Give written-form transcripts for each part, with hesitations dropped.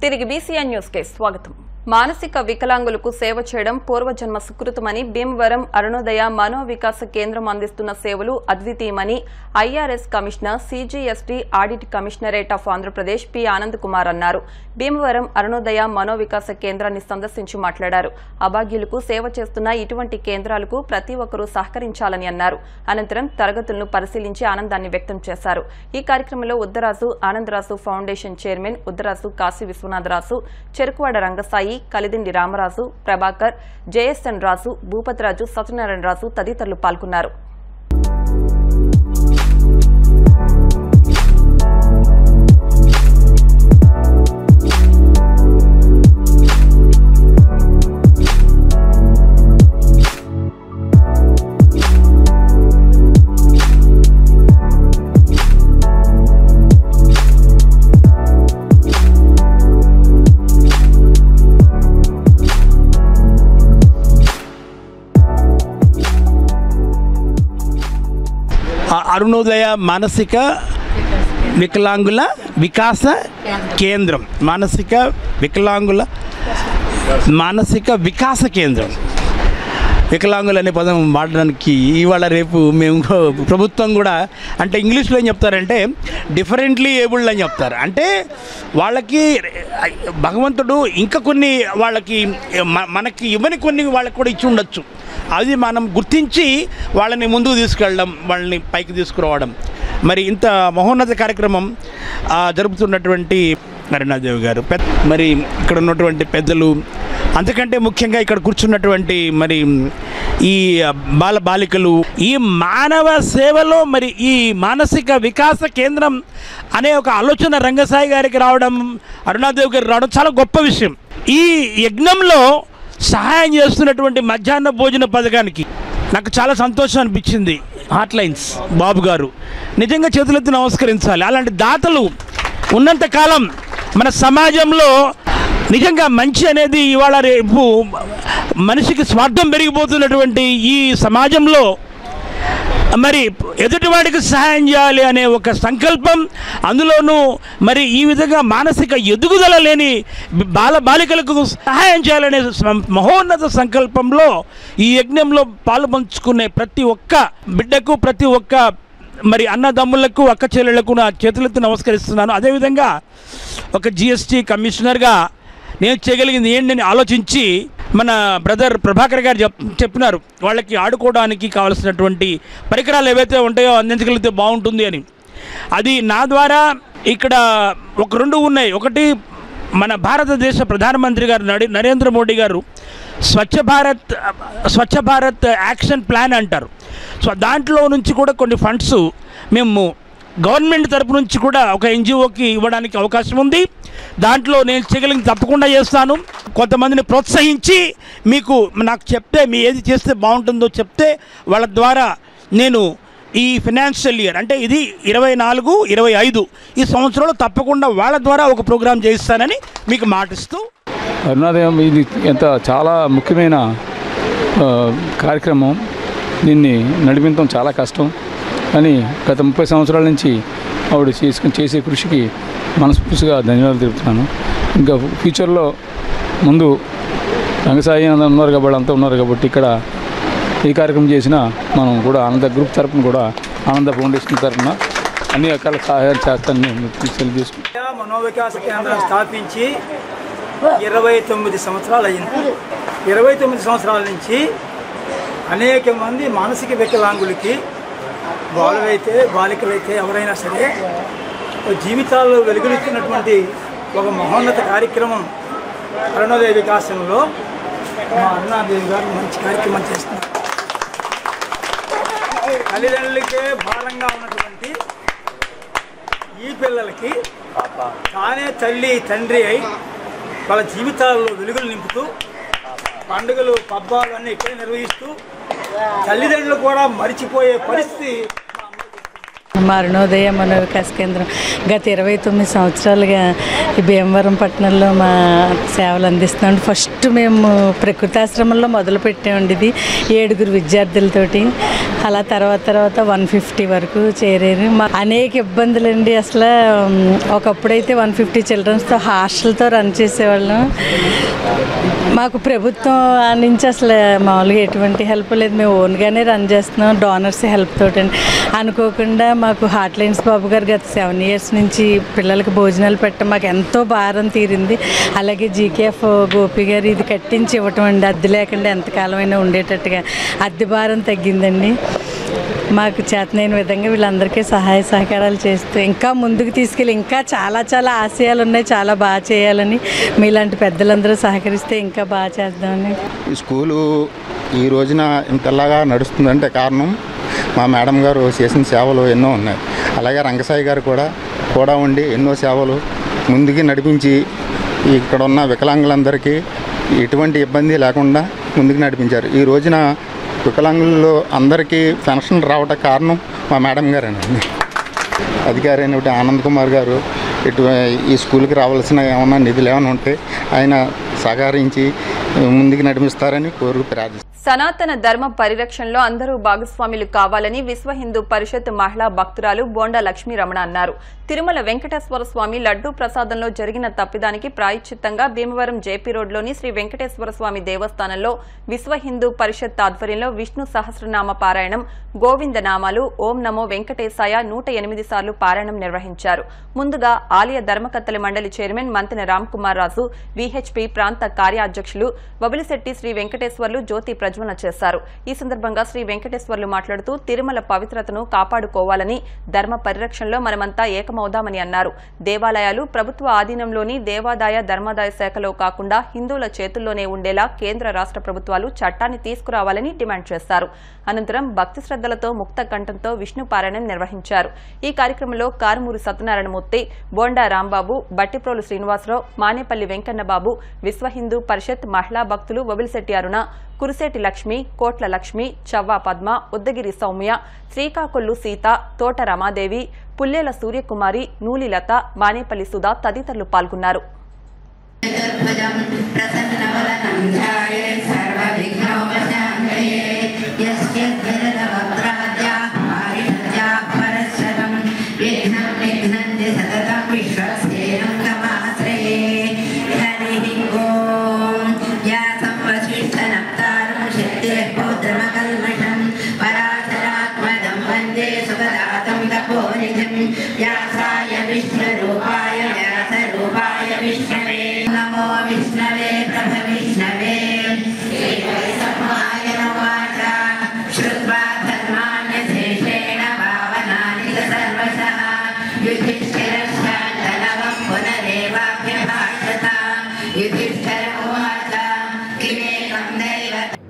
తిరిగి BCN news కి స్వాగతం. మానసిక వికలాంగులకు సేవ చేయడం పూర్వజన్మ సుకృతమని భీమవరం అరుణోదయ మనోవికాస కేంద్రం అందిస్తున్న సేవలు అద్వితీయమని IRS commissioner CGST audit commissionerate of Andhra Pradesh P Anand Kumar అన్నారు. భీమవరం అరుణోదయ మనోవికాస కేంద్రాన్ని సందర్శించి మాట్లాడారు. అభాగ్యులకు సేవ చేస్తున్న ఇటువంటి కేంద్రాలకు ప్రతి ఒక్కరూ సహకరించాలని అన్నారు. అనంతరం తరగతులను పరిశీలించి ఆనందాన్ని వ్యక్తం చేశారు. ఈ కార్యక్రమంలో Uddaraju Anandaraju foundation chairman Uddaraju Kashi Viswanatharaju, Cherukuvada Rangasai, Kalidindi Ramaraju, Prabhakar, JSN Raju, Bhupathiraju, Satyanarayana Raju తదితరులు పాల్గొన్నారు. అరుణోదయ మానసిక వికలాంగుల వికాస కేంద్రం, మానసిక వికలాంగుల మానసిక వికాస కేంద్రం. వికలాంగులు అనే పదం వాడడానికి ఇవాళ రేపు మేము ప్రభుత్వం కూడా అంటే ఇంగ్లీష్లో ఏం చెప్తారంటే డిఫరెంట్లీ ఏబుల్డ్ అని చెప్తారు. అంటే వాళ్ళకి భగవంతుడు ఇంకా కొన్ని వాళ్ళకి మనకి ఇవ్వని కొన్ని వాళ్ళకి కూడా ఇచ్చి ఉండొచ్చు. అది మనం గుర్తించి వాళ్ళని ముందుకు తీసుకెళ్ళడం, వాళ్ళని పైకి తీసుకురావడం. మరి ఇంత మహోన్నత కార్యక్రమం జరుపుతున్నటువంటి అరుణాదేవి గారు, మరి ఇక్కడ ఉన్నటువంటి పెద్దలు, అంతకంటే ముఖ్యంగా ఇక్కడ కూర్చున్నటువంటి మరి ఈ బాలికలు, ఈ మానవ సేవలో మరి ఈ మానసిక వికాస కేంద్రం అనే ఒక ఆలోచన రంగసాయి గారికి రావడం, అరుణాదేవి గారికి రావడం చాలా గొప్ప విషయం. ఈ యజ్ఞంలో సహాయం చేస్తున్నటువంటి మధ్యాహ్న భోజన పథకానికి నాకు చాలా సంతోషం అనిపించింది. హాట్లైన్స్ బాబు గారు నిజంగా చేతులెత్తి నమస్కరించాలి. అలాంటి దాతలు ఉన్నంతకాలం మన సమాజంలో నిజంగా మంచి అనేది ఇవాళ రేపు మనిషికి స్వార్థం పెరిగిపోతున్నటువంటి ఈ సమాజంలో మరి ఎదుటివాడికి సహాయం చేయాలి అనే ఒక సంకల్పం, అందులోనూ మరి ఈ విధంగా మానసిక ఎదుగుదల లేని బాలికలకు సహాయం చేయాలనే మహోన్నత సంకల్పంలో ఈ యజ్ఞంలో పాలుపంచుకునే ప్రతి ఒక్క బిడ్డకు, ప్రతి ఒక్క మరి అన్నదమ్ములకు, అక్క చెల్లెళ్లకు నా చేతులెత్తి నమస్కరిస్తున్నాను. అదేవిధంగా ఒక జిఎస్టీ కమిషనర్గా నేను చేయగలిగింది ఏంటని ఆలోచించి మన బ్రదర్ ప్రభాకర్ గారు చెప్పినారు, వాళ్ళకి ఆడుకోవడానికి కావాల్సినటువంటి పరికరాలు ఏవైతే ఉంటాయో అందించగలిగితే బాగుంటుంది అని. అది నా ద్వారా ఇక్కడ ఒక రెండు ఉన్నాయి. ఒకటి మన భారతదేశ ప్రధానమంత్రి గారు నరేంద్ర మోడీ గారు స్వచ్ఛ భారత్ యాక్షన్ ప్లాన్ అంటారు. సో దాంట్లో నుంచి కూడా కొన్ని ఫండ్స్ మేము గవర్నమెంట్ తరపు నుంచి కూడా ఒక ఎన్జిఓకి ఇవ్వడానికి అవకాశం ఉంది. దాంట్లో నేను చేయగలిగింది తప్పకుండా చేస్తాను. కొంతమందిని ప్రోత్సహించి మీకు నాకు చెప్తే మీ ఏది చేస్తే బాగుంటుందో చెప్తే వాళ్ళ ద్వారా నేను ఈ ఫైనాన్షియల్ ఇయర్ అంటే ఇది 24-25 ఈ సంవత్సరంలో తప్పకుండా వాళ్ళ ద్వారా ఒక ప్రోగ్రాం చేయిస్తానని మీకు మాటిస్తూ. అరుణోదయం ఇది చాలా ముఖ్యమైన కార్యక్రమం. దీన్ని నడిపించడం చాలా కష్టం, కానీ గత 30 సంవత్సరాల నుంచి ఆవిడ చేసే కృషికి మనస్ఫూర్తిగా ధన్యవాదాలు తెలుపుతున్నాను. ఇంకా ఫ్యూచర్లో ముందు రంగసాయి ఉన్నారు కాబట్టి అంతా ఉన్నారు కాబట్టి ఇక్కడ ఈ కార్యక్రమం చేసిన మనం కూడా ఆనంద గ్రూప్ తరఫున కూడా ఆనంద ఫౌండేషన్ తరఫున అన్ని రకాల సహాయాలు చేస్తానని తెలియజేసుకుంటాం. మనోవికాస కేంద్రం స్థాపించి 29 సంవత్సరాలు అయింది. 29 సంవత్సరాల నుంచి అనేక మంది మానసిక వికలాంగులకి, బాలికలైతే ఎవరైనా సరే జీవితాల్లో వెలుగునిస్తున్నటువంటి ఒక మహోన్నత కార్యక్రమం అరుణోదయ వికాసంలో మా అరుణాదేవి గారు మంచి కార్యక్రమం చేస్తున్నారు. తల్లిదండ్రులకే భారంగా ఉన్నటువంటి ఈ పిల్లలకి తానే తల్లి తండ్రి అయి వాళ్ళ జీవితాల్లో వెలుగులు నింపుతూ పండుగలు పబ్బాలు అన్నీ ఇక్కడే నిర్వహిస్తూ తల్లిదండ్రులు కూడా మరిచిపోయే పరిస్థితి మా అరుణోదయ మనోవికాస కేంద్రం గత 29 సంవత్సరాలుగా ఈ భీమవరం పట్టణంలో మా సేవలు అందిస్తున్నాం. ఫస్ట్ మేము ప్రకృతాశ్రమంలో మొదలు పెట్టామండి. ఇది 7 విద్యార్థులతోటి. అలా తర్వాత 150 వరకు చేరారు. మా అనేక ఇబ్బందులండి. అసలు ఒకప్పుడైతే 150 చిల్డ్రన్స్తో హాస్టల్తో రన్ చేసేవాళ్ళం. మాకు ప్రభుత్వం నుంచి అసలు మామూలుగా ఎటువంటి హెల్ప్ లేదు. మేము ఓన్గానే రన్ చేస్తున్నాం, డోనర్స్ హెల్ప్ తోటి. అనుకోకుండా మాకు హార్ట్ లైన్స్ బాబు గారు గత 7 years నుంచి పిల్లలకి భోజనాలు పెట్టడం మాకు ఎంతో భారం తీరింది. అలాగే జీకేఎఫ్ గోపి గారు ఇది కట్టించి ఇవ్వటం అండి. అద్దె లేకుండా ఎంతకాలమైనా ఉండేటట్టుగా అద్దె భారం తగ్గిందండి. మాకు చేతనైన విధంగా వీళ్ళందరికీ సహాయ సహకారాలు చేస్తూ ఇంకా ముందుకు తీసుకెళ్ళి ఇంకా చాలా ఆశయాలు ఉన్నాయి. చాలా బాగా చేయాలని మీలాంటి పెద్దలందరూ సహకరిస్తే ఇంకా బాగా చేద్దామని. ఈ స్కూలు ఈ రోజున ఇంతలాగా నడుస్తుందంటే కారణం మా మేడం గారు చేసిన సేవలు ఎన్నో ఉన్నాయి. అలాగే రంగసాయి గారు కూడా ఉండి ఎన్నో సేవలు ముందుకి నడిపించి ఇక్కడ ఉన్న వికలాంగులందరికీ ఎటువంటి ఇబ్బంది లేకుండా ముందుకు నడిపించారు. ఈ రోజున వికలాంగుల్లో అందరికీ పెన్షన్ రావటం కారణం మా మేడం గారేనండి. అధికారి అయినటువంటి ఆనంద్ కుమార్ గారు ఈ స్కూల్కి రావాల్సిన ఏమన్నా నిధులు ఏమైనా ఉంటే ఆయన సహకరించి ముందుకు నడిపిస్తారని కోరుకు ప్రార్థిస్తాను. సనాతన ధర్మ పరిరక్షణలో అందరూ భాగస్వాములు కావాలని విశ్వ హిందూ పరిషత్ మహిళా భక్తురాలు బోండా లక్ష్మీ రమణ అన్నారు. తిరుమల వెంకటేశ్వర స్వామి లడ్డూ ప్రసాదంలో జరిగిన తప్పిదానికి ప్రాయశ్చిత్తంగా భీమవరం జేపీ రోడ్లోని శ్రీ వెంకటేశ్వర స్వామి దేవస్థానంలో విశ్వ హిందూ పరిషత్ ఆధ్వర్యంలో విష్ణు సహస్రనామ పారాయణం, గోవింద నామాలు, ఓం నమో వెంకటేశాయ 108 సార్లు పారాయణం నిర్వహించారు. ముందుగా ఆలయ ధర్మకర్తల మండలి చైర్మన్ మంతెన రామ్ కుమార్ రాజు, విహెచ్పి ప్రాంత కార్యాధ్యక్షులు వబిలిశెట్టి శ్రీ వెంకటేశ్వర్లు జ్యోతి ప్రజ్వలన చేశారు. ఈ సందర్భంగా శ్రీ వెంకటేశ్వర్లు మాట్లాడుతూ తిరుమల పవిత్రతను కాపాడుకోవాలని, ధర్మ పరిరక్షణలో మనమంతా ఏకమవుదామని అన్నారు. దేవాలయాలు ప్రభుత్వ ఆధీనంలోని దేవాదాయ ధర్మాదాయ శాఖలో కాకుండా హిందువుల చేతుల్లోనే ఉండేలా కేంద్ర రాష్ట్ర ప్రభుత్వాలు చట్టాన్ని తీసుకురావాలని డిమాండ్ చేశారు. అనంతరం భక్తి శ్రద్దలతో ముక్త కంఠంతో విష్ణు పారాయణం నిర్వహించారు. ఈ కార్యక్రమంలో కారుమూరి సత్యనారాయణమూర్తి, బోండా రాంబాబు, బట్టిప్రోలు శ్రీనివాసరావు, మానేపల్లి వెంకన్నబాబు, విశ్వ హిందూ పరిషత్ మహిళా భక్తులు వబిలిశెట్టి అరుణ, కురిసేటి లక్ష్మి, కోట్ల లక్ష్మి, చవ్వా పద్మ, ఉద్దగిరి సౌమ్య, శ్రీకాకుళ్ళు సీత, తోట రమాదేవి, పుల్లేల సూర్యకుమారి, నూలిలత, మానేపల్లి సుధా తదితరులు పాల్గొన్నారు.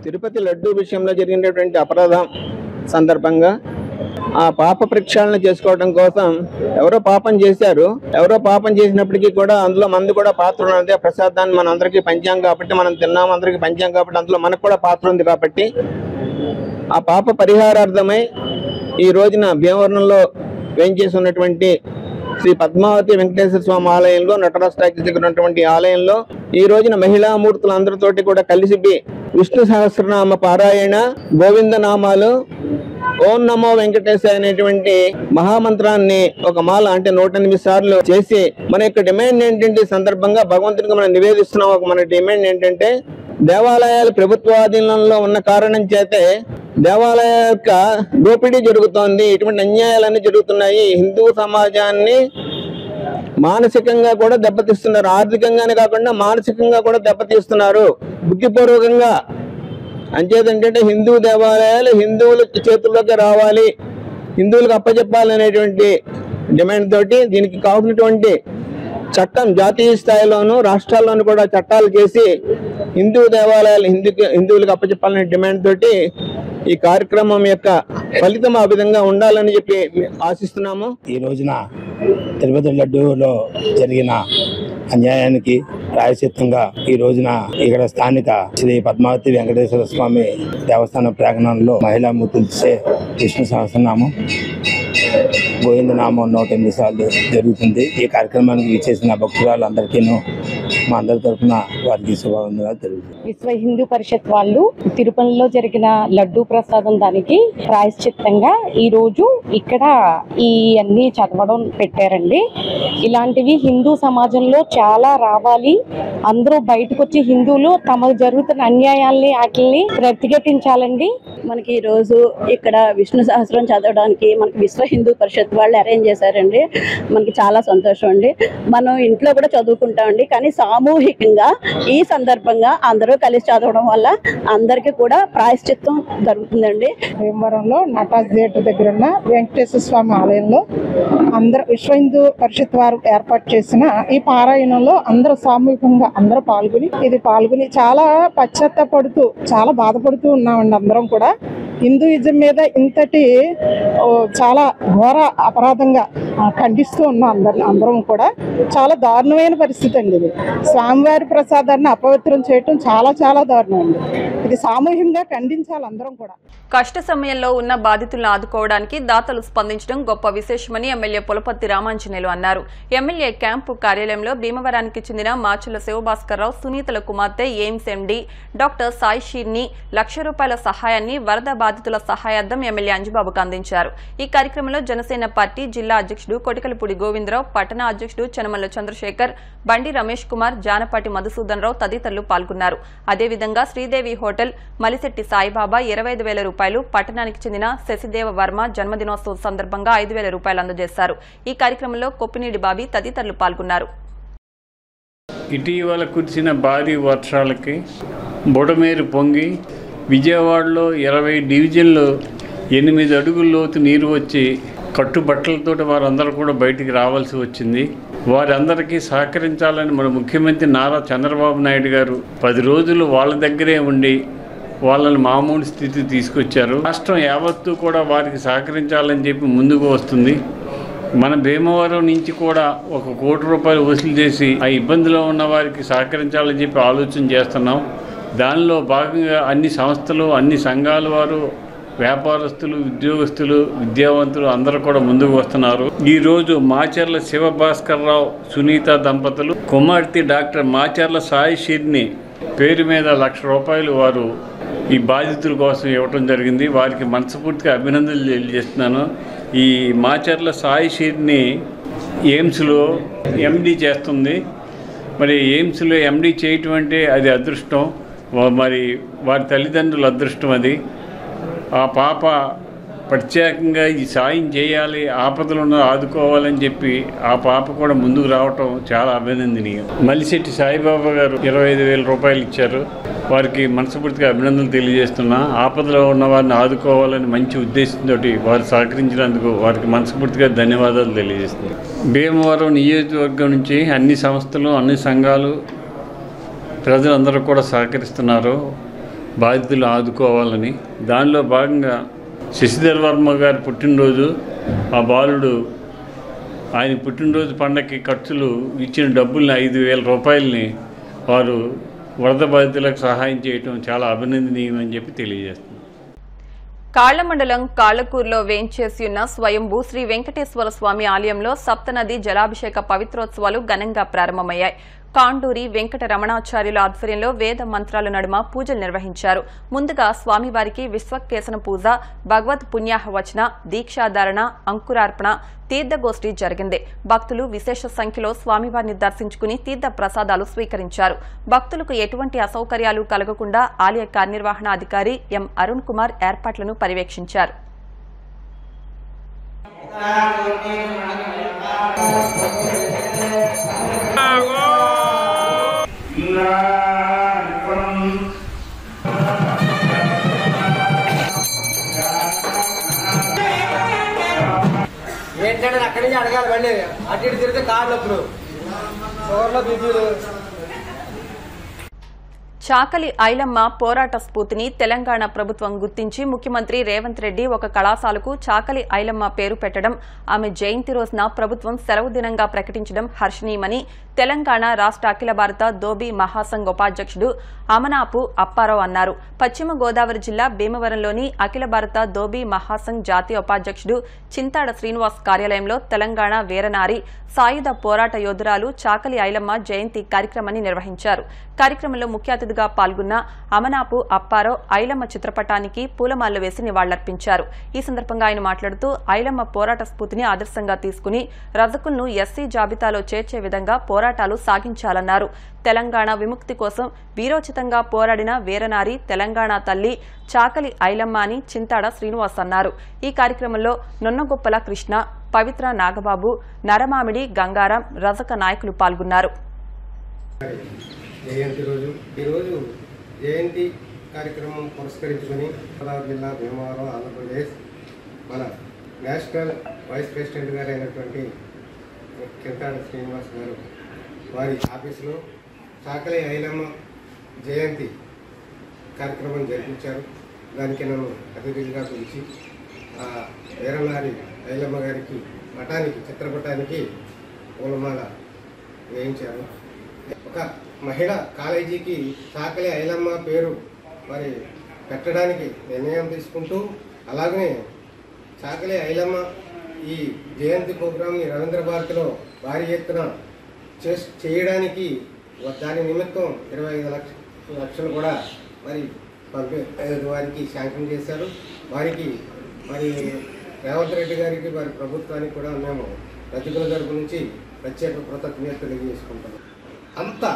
తిరుపతి లడ్డూ విషయంలో జరిగినటువంటి అపరాధం సందర్భంగా ఆ పాప ప్రక్షాళన చేసుకోవడం కోసం ఎవరో పాపం చేశారు. ఎవరో పాపం చేసినప్పటికీ కూడా అందులో మంది కూడా పాత్ర ఉన్నది. ఆ ప్రసాదాన్ని మన అందరికీ పంచాం కాబట్టి, మనం తిన్నాం, అందరికీ పంచాం కాబట్టి అందులో మనకు కూడా పాత్ర ఉంది కాబట్టి ఆ పాప పరిహారార్థమై ఈ రోజున భీమవరంలో వేయించేసి ఉన్నటువంటి శ్రీ పద్మావతి వెంకటేశ్వర స్వామి ఆలయంలో, నటరాజ్ టాకీస్ దగ్గర ఉన్నటువంటి ఆలయంలో ఈ రోజున మహిళామూర్తులు అందరితోటి కూడా కలిసి విష్ణు సహస్రనామ పారాయణ, గోవింద నామాలు, ఓం నమో వెంకటేశాయ అనేటువంటి మహామంత్రాన్ని ఒక మాల అంటే 108 సార్లు చేసి మన యొక్క డిమాండ్ ఏంటంటే సందర్భంగా భగవంతునికి మనం నివేదిస్తున్నాం. మన డిమాండ్ ఏంటంటే దేవాలయాలు ప్రభుత్వాధీనంలో ఉన్న కారణం చేతే దేవాలయ యొక్క దోపిడీ జరుగుతోంది. ఇటువంటి అన్యాయాలన్నీ జరుగుతున్నాయి. హిందూ సమాజాన్ని మానసికంగా కూడా దెబ్బతీస్తున్నారు. ఆర్థికంగానే కాకుండా మానసికంగా కూడా దెబ్బతీస్తున్నారు బుద్ధిపూర్వకంగా. అంచేతంటే హిందూ దేవాలయాలు హిందువుల చేతుల్లోకి రావాలి, హిందువులకు అప్పచెప్పాలనేటువంటి డిమాండ్ తోటి దీనికి కావాల్సినటువంటి చట్టం జాతీయ స్థాయిలోనూ రాష్ట్రాల్లోనూ కూడా చట్టాలు చేసి హిందూ దేవాలయాలు హిందువులకు అప్పచెప్పాలనే డిమాండ్ తోటి ఈ కార్యక్రమం యొక్క ఫలితం ఆ విధంగా ఉండాలని చెప్పి ఆశిస్తున్నాము. ఈ రోజున తిరుపతి లడ్డూలో జరిగిన అన్యాయానికి ప్రాయశ్చిత్తంగా ఈ రోజున ఇక్కడ స్థానిక శ్రీ పద్మావతి వెంకటేశ్వర స్వామి దేవస్థాన ప్రాంగణంలో మహిళా మూర్తులచే విష్ణు సహస్రనామం గోవిందనామం 108 సార్లు జరుగుతుంది. ఈ కార్యక్రమానికి విచ్చేసిన భక్తురాలందరికీ మా అందరి తరఫున వారికి శుభవందనాలు తెలుగుతుంది. విశ్వ హిందూ పరిషత్ వాళ్ళు తిరుపతిలో జరిగిన లడ్డూ ప్రసాదం దానికి ప్రాయశ్చిత్తంగా ఈరోజు ఇక్కడ ఈ అన్ని చదవడం పెట్టారండి. ఇలాంటివి హిందూ సమాజంలో చాలా రావాలి. అందరూ బయటకు వచ్చి హిందువులు తమకు జరుగుతున్న అన్యాయాల్ని వాటిని ప్రతిఘటించాలండి. మనకి ఈరోజు ఇక్కడ విష్ణు సహస్రం చదవడానికి మనకి విశ్వ హిందూ పరిషత్ వాళ్ళు అరేంజ్ చేశారండి. మనకి చాలా సంతోషం అండి. మనం ఇంట్లో కూడా చదువుకుంటామండి, కానీ సామూహికంగా ఈ సందర్భంగా అందరూ కలిసి చదవడం వల్ల అందరికీ కూడా ప్రాయశ్చిత్తం జరుగుతుందండి. భీమవరంలో నటాజ్ థియేటర్ దగ్గర ఉన్న వెంకటేశ్వర స్వామి ఆలయంలో అందరూ విశ్వ హిందూ పరిషత్ వారు ఏర్పాటు చేసిన ఈ పారాయణంలో అందరూ సామూహికంగా అందరూ పాల్గొని చాలా పశ్చాత్తాపడుతూ చాలా బాధపడుతూ ఉన్నామండి. అందరం కూడా హిందూయిజం మీద ఇంతటి చాలా ఘోర అపరాధంగా ఖండిస్తూ ఉన్నాం. అందరం కూడా చాలా దారుణమైన పరిస్థితి అండి. ఇది స్వామివారి ప్రసాదాన్ని అపవిత్రం చేయటం చాలా చాలా దారుణం అండి. ఇది సామూహికంగా ఖండించాలి అందరం కూడా. కష్ట సమయంలో ఉన్న బాధితులను ఆదుకోవడానికి దాతలు స్పందించడం గొప్ప విశేషమని ఎమ్మెల్యే పులపర్తి రామాంజనేయులు అన్నారు. ఎమ్మెల్యే క్యాంపు కార్యాలయంలో భీమవరానికి చెందిన మాచుల శివభాస్కర్రావు సునీతల కుమార్తె ఎయిమ్స్ ఎండీ డాక్టర్ సాయి షీర్ని ₹1,00,000 సహాయాన్ని వరద బాధితుల సహాయార్థం ఎమ్మెల్యే అంజుబాబుకు అందించారు. ఈ కార్యక్రమంలో జనసేన పార్టీ జిల్లా అధ్యక్షుడు కొటికలపూడి గోవిందరావు, పట్టణ అధ్యక్షుడు చనమల్ల చంద్రశేఖర్, బండి రమేష్ కుమార్, జానపాటి మధుసూదన్ రావు తదితరులు పాల్గొన్నారు. అదేవిధంగా శ్రీదేవి హోటల్, మలిశెట్టి సాయిబాబా ₹25,000, పట్టణానికి చెందిన శశిదేవ వర్మ జన్మదినోత్సవం సందర్భంగా ₹5,000 అందజేశారు. ఈ కార్యక్రమంలో కొప్పినీడి బాబీ తదితరులు పాల్గొన్నారు. ఇటీవల కురిసిన భారీ వర్షాలకి బుడమేరు పొంగి విజయవాడలో 20 డివిజన్లు 8 అడుగుల లోతు నీరు వచ్చి కట్టుబట్టలతో వారందరూ కూడా బయటికి రావాల్సి వచ్చింది. వారందరికీ సహకరించాలని మన ముఖ్యమంత్రి నారా చంద్రబాబు నాయుడు గారు 10 రోజులు వాళ్ళ దగ్గరే ఉండి వాళ్ళని మామూలు స్థితి తీసుకొచ్చారు. రాష్ట్రం యావత్తు కూడా వారికి సహకరించాలని చెప్పి ముందుకు వస్తుంది. మన భీమవరం నుంచి కూడా ₹1 కోటి వసూలు చేసి ఆ ఇబ్బందిలో ఉన్న వారికి సహకరించాలని చెప్పి ఆలోచన చేస్తున్నాం. దానిలో భాగంగా అన్ని సంస్థలు, అన్ని సంఘాల వారు, వ్యాపారస్తులు, ఉద్యోగస్తులు, విద్యావంతులు అందరూ కూడా ముందుకు వస్తున్నారు. ఈరోజు మాచర్ల శివభాస్కర్రావు సునీత దంపతులు కుమార్తె డాక్టర్ మాచర్ల సాయి షీర్ని పేరు మీద ₹1,00,000 వారు ఈ బాధితుల కోసం ఇవ్వటం జరిగింది. వారికి మనస్ఫూర్తిగా అభినందనలు తెలియజేస్తున్నాను. ఈ మాచర్ల సాయి షీర్ని ఎయిమ్స్లో ఎండీ చేస్తుంది. మరి ఎయిమ్స్లో ఎండీ చేయటం అంటే అది అదృష్టం, మరి వారి తల్లిదండ్రుల అదృష్టం అది. ఆ పాప ప్రత్యేకంగా ఈ సాయం చేయాలి, ఆపదలను ఆదుకోవాలని చెప్పి ఆ పాప కూడా ముందుకు రావటం చాలా అభినందనీయం. మలిశెట్టి సాయిబాబా గారు ₹25,000 ఇచ్చారు. వారికి మనస్ఫూర్తిగా అభినందనలు తెలియజేస్తున్నా. ఆపదలో ఉన్న వారిని ఆదుకోవాలని మంచి ఉద్దేశంతో వారు సహకరించినందుకు వారికి మనస్ఫూర్తిగా ధన్యవాదాలు తెలియజేస్తున్నాను. భీమవరం నియోజకవర్గం నుంచి అన్ని సంస్థలు, అన్ని సంఘాలు, ప్రజలందరూ కూడా సహకరిస్తున్నారు బాధితులు ఆదుకోవాలని. దానిలో భాగంగా శశిధర్ వర్మ గారి పుట్టినరోజు, ఆ బాలుడు ఆయన పుట్టినరోజు పండగకి ఖర్చులు ఇచ్చిన డబ్బుల్ని ₹5,000 వారు వరద బాధితులకు సహాయం చేయడం చాలా అభినందనీయమని చెప్పి తెలియజేస్తుంది. కాళ్ల మండలం కాళ్లకూరులో వేంచేసి ఉన్న స్వయంభూ శ్రీ వెంకటేశ్వర స్వామి ఆలయంలో సప్తనది జలాభిషేక పవిత్రోత్సవాలు ఘనంగా ప్రారంభమయ్యాయి. కాండూరి వెంకట రమణాచార్యుల ఆధ్వర్యంలో వేద మంత్రాల నడుమ పూజలు నిర్వహించారు. ముందుగా స్వామివారికి విశ్వకేశన పూజ, భగవత్ పుణ్యాహవచన, దీక్షాధారణ, అంకురార్పణ, తీర్థగోష్ఠి జరిగింది. భక్తులు విశేష సంఖ్యలో స్వామివారిని దర్శించుకుని తీర్థ ప్రసాదాలు స్వీకరించారు. భక్తులకు ఎటువంటి అసౌకర్యాలు కలగకుండా ఆలయ కార్యనిర్వహణాధికారి ఎం అరుణ్ కుమార్ ఏర్పాట్లను పర్యవేక్షించారు. ఏంటంటే అక్కడి నుంచి అడగాలి, బండి అటు ఇటు తిరిగితే కార్లు అప్పుడు చాకలి ఐలమ్మ పోరాట స్ఫూర్తిని తెలంగాణ ప్రభుత్వం గుర్తించి ముఖ్యమంత్రి రేవంత్ రెడ్డి ఒక కళాశాలకు చాకలి ఐలమ్మ పేరు పెట్టడం, ఆమె జయంతి రోజున ప్రభుత్వం సెలవు దినంగా ప్రకటించడం హర్షణీయమని తెలంగాణ రాష్ట్ర అఖిల భారత దోబీ మహాసంఘ్ ఉపాధ్యక్షుడు అమనాపు అప్పారావు అన్నారు. పశ్చిమ గోదావరి జిల్లా భీమవరంలోని అఖిల భారత దోబీ మహాసంఘ్ జాతీయ ఉపాధ్యక్షుడు చింతాడ శ్రీనివాస్ కార్యాలయంలో తెలంగాణ వీరనారి సాయుధ పోరాట యోధురాలు చాకలి ఐలమ్మ జయంతి కార్యక్రమాన్ని నిర్వహించారు. కార్యక్రమంలో ముఖ్య అతిథిగా పాల్గొన్న అమనాపు అప్పారావు ఐలమ్మ చిత్రపటానికి పూలమాలలు వేసి నివాళులర్పించారు. ఈ సందర్భంగా ఆయన మాట్లాడుతూ ఐలమ్మ పోరాట స్ఫూర్తిని ఆదర్శంగా తీసుకుని రజకులను ఎస్సీ జాబితాలో చేర్చే విధంగా పోరాటాలు సాగించాలన్నారు. తెలంగాణ విముక్తి కోసం వీరోచితంగా పోరాడిన వీరనారి తెలంగాణ తల్లి చాకలి ఐలమ్మ అని చింతాడ శ్రీనివాస్ అన్నారు. ఈ కార్యక్రమంలో నొన్నగొప్పల కృష్ణ, పవిత్ర నాగబాబు, నరమామిడి గంగారాం, రజక నాయకులు పాల్గొన్నారు. జయంతి రోజు ఈరోజు జయంతి కార్యక్రమం పురస్కరించుకుని గోదావరి జిల్లా భీమవరం ఆంధ్రప్రదేశ్ మన నేషనల్ వైస్ ప్రెసిడెంట్ గారు అయినటువంటి చింతాడ శ్రీనివాస్ గారు వారి ఆఫీసులో చాకలి ఐలమ్మ జయంతి కార్యక్రమం జరిపించారు. దానికి నన్ను అతిథిగా పిలిచి వీరనారి ఐలమ్మ గారికి చిత్రపటానికి పూలమాల వేయించారు. ఒక మహిళా కాలేజీకి చాకలి ఐలమ్మ పేరు మరి పెట్టడానికి నిర్ణయం తీసుకుంటూ, అలాగనే చాకలి ఐలమ్మ ఈ జయంతి ప్రోగ్రాంని రవీంద్ర భారతిలో భారీ ఎత్తున చేయడానికి దాని నిమిత్తం 25 లక్షలు కూడా మరి వారికి శాంక్షన్ చేశారు. వారికి మరి రేవంత్ రెడ్డి గారికి వారి ప్రభుత్వానికి కూడా మేము రజకుల తరపు నుంచి ప్రత్యేక కృతజ్ఞత తెలియజేసుకుంటున్నాం. అంతా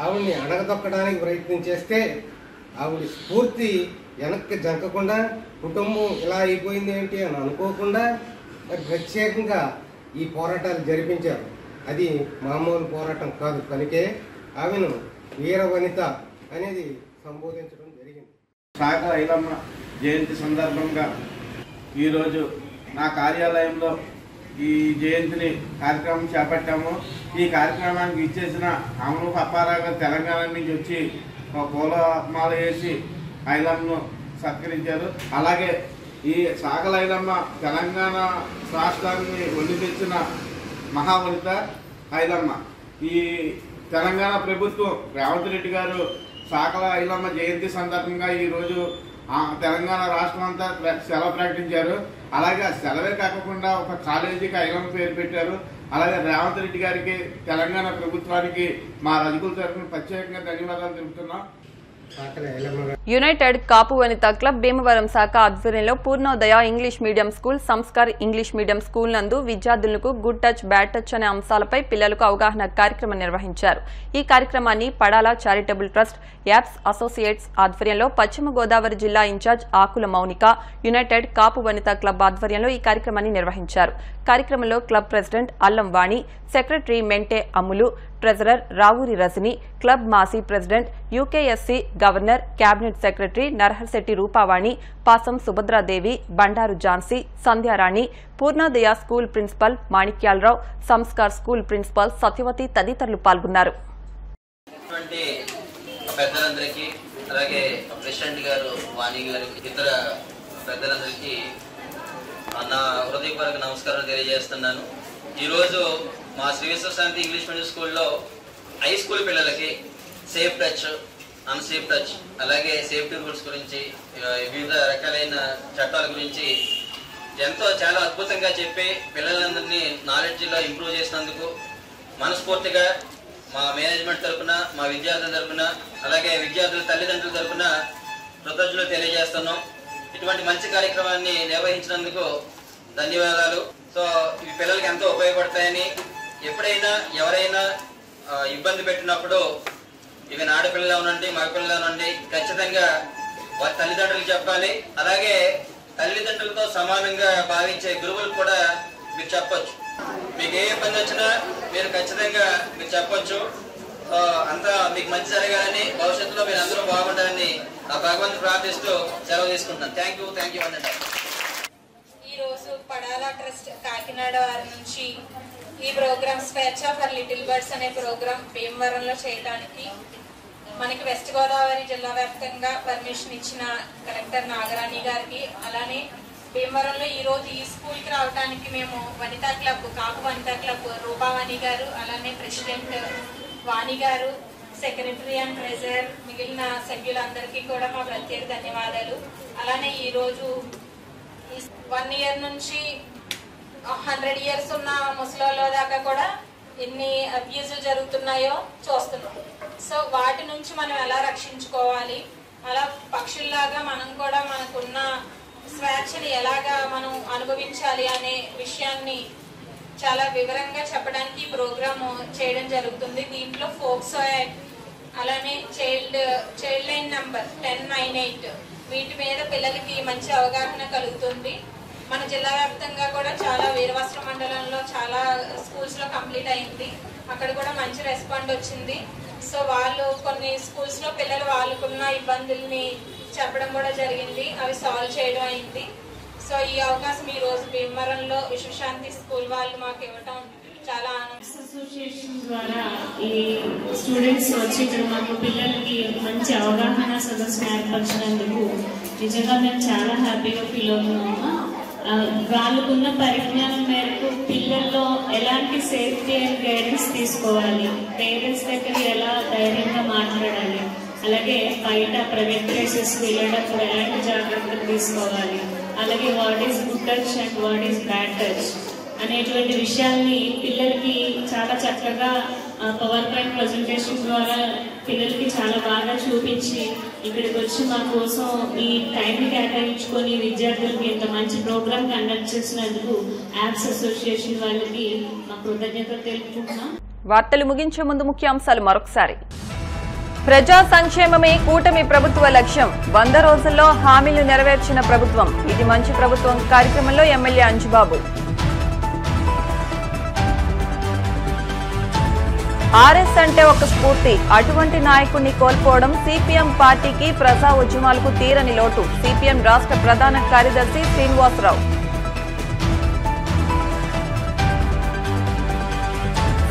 ఆవిడ్ని అణగదొక్కడానికి ప్రయత్నం చేస్తే ఆవిడ స్ఫూర్తి వెనక్కి జంకకుండా, కుటుంబం ఇలా అయిపోయింది ఏంటి అని అనుకోకుండా మరి ప్రత్యేకంగా ఈ పోరాటాలు జరిపించారు. అది మామూలు పోరాటం కాదు. కనుకే ఆమెను వీరవనిత అనేది సంబోధించడం జరిగింది. చాకలి ఐలమ్మ జయంతి సందర్భంగా ఈరోజు నా కార్యాలయంలో ఈ జయంతిని కార్యక్రమం చేపట్టాము. ఈ కార్యక్రమానికి ఇచ్చేసిన అమనూపు అప్పారావు గారు తెలంగాణ నుంచి వచ్చి ఒక పూలమాల వేసి ఐలమ్మను సత్కరించారు. అలాగే ఈ చాకలి ఐలమ్మ తెలంగాణ రాష్ట్రాన్ని ఒండి తెచ్చిన మహావనిత ఐలమ్మ. ఈ తెలంగాణ ప్రభుత్వం రేవంత్ రెడ్డి గారు చాకలి ఐలమ్మ జయంతి సందర్భంగా ఈరోజు తెలంగాణ రాష్ట్రం అంతా సెలవు ప్రకటించారు. అలాగే ఆ సెలవే కాకుండా ఒక కాలేజీకి ఐలమ్మ పేరు పెట్టారు. అలాగే రేవంత్ రెడ్డి గారికి, తెలంగాణ ప్రభుత్వానికి మా రజకుల తరఫున ప్రత్యేకంగా ధన్యవాదాలు తెలుపుతున్నాం. యునైటెడ్ కాపు వనిత క్లబ్ భీమవరం శాఖ ఆధ్వర్యంలో Purnodaya English medium school, Sanskar English medium school నందు విద్యార్థులకు గుడ్ టచ్, బ్యాడ్ టచ్ అనే అంశాలపై పిల్లలకు అవగాహన కార్యక్రమం నిర్వహించారు. ఈ కార్యక్రమాన్ని Padala charitable trust, apps associates ఆధ్వర్యంలో పశ్చిమ గోదావరి జిల్లా incharge Akula Mounika, united Kapu Vanitha club ఆధ్వర్యంలో ఈ కార్యక్రమాన్ని నిర్వహించారు. కార్యక్రమంలో club president Allam Vani, secretary Mente Ammulu, treasurer Ravuri Rajani, club మాజీ president, UKSC governor, cabinet secretary Naraharshetti Rupavani, Pasam Subhadradevi, Bandaru Jhansi, Sandhyarani, Purnodaya school principal Manikyalarao, Samskar school principal Satyavathi తదితరులు పాల్గొన్నారు. పెద్దలందరికీ, అలాగే ప్రెసిడెంట్ గారు వాణి గారు, ఇతర పెద్దలందరికీ నా హృదయపూర్వక నమస్కారం తెలియజేస్తున్నాను. ఈరోజు మా శ్రీ విశ్వశాంతి ఇంగ్లీష్ మీడియం స్కూల్లో హై స్కూల్ పిల్లలకి సేఫ్ టచ్, అన్సేఫ్ టచ్, అలాగే సేఫ్టీ రూల్స్ గురించి, వివిధ రకాలైన చట్టాల గురించి చాలా అద్భుతంగా చెప్పి పిల్లలందరినీ నాలెడ్జ్లో ఇంప్రూవ్ చేసినందుకు మనస్ఫూర్తిగా మా మేనేజ్మెంట్ తరఫున, మా విద్యార్థుల తరఫున, అలాగే విద్యార్థుల తల్లిదండ్రుల తరఫున కృతజ్ఞతలు తెలియజేస్తున్నాం. ఇటువంటి మంచి కార్యక్రమాన్ని నిర్వహించినందుకు ధన్యవాదాలు. సో ఇవి పిల్లలకి ఎంతో ఉపయోగపడతాయని, ఎప్పుడైనా ఎవరైనా ఇబ్బంది పెట్టినప్పుడు, ఇక ఆడపిల్లలు ఉనండి, మగపిల్లలు ఉనండి, ఖచ్చితంగా వారి తల్లిదండ్రులకు చెప్పాలి. అలాగే తల్లిదండ్రులతో సమానంగా భావించే గురువులకు కూడా మీరు చెప్పొచ్చు. మీకు ఏ ఇబ్బంది వచ్చినా మీరు ఖచ్చితంగా మీరు చెప్పొచ్చు. అంతా మీకు మంచి జరగాలని, భవిష్యత్తులో మీరు అందరూ బాగుండాలని ఆ భగవంతుడు ప్రార్థిస్తూ సెలవు తీసుకుంటున్నాను. థ్యాంక్ యూ అన్నట్టు. ఈరోజు పడాల ట్రస్ట్ కాకినాడ వారి నుంచి ఈ ప్రోగ్రామ్ స్వేచ్ఛ ఫర్ లిటిల్ బర్డ్స్ అనే ప్రోగ్రామ్ భీమవరంలో చేయడానికి మనకి వెస్ట్ గోదావరి జిల్లా వ్యాప్తంగా పర్మిషన్ ఇచ్చిన కలెక్టర్ నాగరాణి గారికి, అలానే భీమవరంలో ఈరోజు ఈ స్కూల్కి రావడానికి మేము వనితా క్లబ్, కాపు వనితా క్లబ్ రూపావాణి గారు, అలానే ప్రెసిడెంట్ వాణి గారు, సెక్రటరీ అండ్ ట్రెజరర్, మిగిలిన సభ్యులందరికీ కూడా మా ప్రత్యేక ధన్యవాదాలు. అలానే ఈరోజు 1 year నుంచి 100 years ఉన్న ముసలోళ్ళ దాకా కూడా ఎన్ని అబ్యూజులు జరుగుతున్నాయో చూస్తున్నాం. సో వాటి నుంచి మనం ఎలా రక్షించుకోవాలి, అలా పక్షుల్లాగా మనం కూడా మనకున్న స్వేచ్ఛని ఎలాగా మనం అనుభవించాలి అనే విషయాన్ని చాలా వివరంగా చెప్పడానికి ఈ ప్రోగ్రామ్ చేయడం జరుగుతుంది. దీంట్లో ఫోక్సో యాక్ట్, అలానే చైల్డ్ లైన్ నంబర్ 1098 వీటి మీద పిల్లలకి మంచి అవగాహన కలుగుతుంది. మన జిల్లా వ్యాప్తంగా కూడా చాలా వీరవస్త్ర మండలంలో చాలా స్కూల్స్ లో కంప్లీట్ అయింది. అక్కడ కూడా మంచి రెస్పాండ్ వచ్చింది. సో వాళ్ళు కొన్ని స్కూల్స్ లో పిల్లలు వాళ్ళకున్న ఇబ్బందుల్ని చెప్పడం కూడా జరిగింది, అవి సాల్వ్ చేయడం అయింది. సో ఈ అవకాశం ఈ రోజు భీమవరంలో విశ్వశాంతి స్కూల్ వాళ్ళు మాకు ఇవ్వటం చాలా ఆనందం. అసోసియేషన్ ద్వారా ఈ స్టూడెంట్స్ వచ్చి ఇక్కడ మాకు పిల్లలకి మంచి అవగాహన సదస్సు ఏర్పరిచినందుకు నిజంగా మేము చాలా హ్యాపీగా ఫీల్ అవుతున్నాము. వాళ్ళకున్న పరిజ్ఞానం మేరకు పిల్లల్లో ఎలాంటి సేఫ్టీ అండ్ గైడెన్స్ తీసుకోవాలి, పేరెంట్స్ దగ్గర ఎలా ధైర్యంగా మాట్లాడాలి, అలాగే బయట ప్రైవేట్ ప్లేసెస్ వెళ్ళేటప్పుడు ఎలాంటి జాగ్రత్తలు తీసుకోవాలి, అలాగే what is good touch and what is bad touch అనేటువంటి విషయాల్ని పిల్లలకి చాలా చక్కగా పవర్ పాయింట్ ప్రజెంటేషన్ ద్వారా పిల్లలకి చాలా బాగా చూపించి ఇక్కడికి వచ్చి మా కోసం ఈ టైం కేటాయించుకొని విద్యార్థులకి ఇంత మంచి ప్రోగ్రామ్ కండక్ట్ చేసినందుకు యాప్స్ అసోసియేషన్ వాళ్ళకి మా కృతజ్ఞతలు తెలుపుకుంటున్నాం. వార్తలు ముగించే ముందు ముఖ్యాంశాలు మరొకసారి. ప్రజా సంక్షేమమే కూటమి ప్రభుత్వ లక్ష్యం. 100 రోజుల్లో హామీలు నెరవేర్చిన ప్రభుత్వం. ఇది మంచి ప్రభుత్వం కార్యక్రమంలో ఎమ్మెల్యే అంజుబాబు. ఆర్ఎస్ అంటే ఒక స్ఫూర్తి. అటువంటి నాయకుడిని కోల్పోవడం సిపిఎం పార్టీకి, ప్రజా ఉద్యమాలకు తీరని లోటు. సిపిఎం రాష్ట్ర ప్రధాన కార్యదర్శి శ్రీనివాసరావు.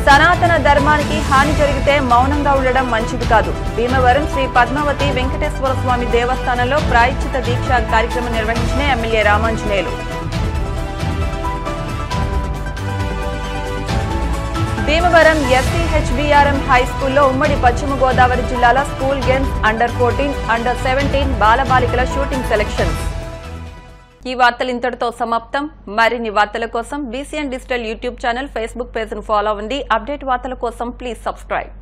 సనాతన ధర్మానికి హాని జరిగితే మౌనంగా ఉండడం మంచిది కాదు. భీమవరం శ్రీ పద్మావతి వెంకటేశ్వర స్వామి దేవస్థానంలో ప్రాయశ్చిత దీక్ష కార్యక్రమం నిర్వహించిన ఎమ్మెల్యే రామాంజనేయులు. భీమవరం ఎస్సీహెచ్బీఆర్ఎం హైస్కూల్లో ఉమ్మడి పశ్చిమ గోదావరి జిల్లాల స్కూల్ గేమ్స్ అండర్-14, అండర్-17 బాలబాలికల షూటింగ్ సెలక్షన్. ఈ వార్తలు ఇంతటితో సమాప్తం. మరిన్ని వార్తల కోసం BCN digital YouTube channel, Facebook పేజ్ను follow అవ్వండి. అప్డేట్ వార్తల కోసం ప్లీజ్ సబ్స్క్రైబ్.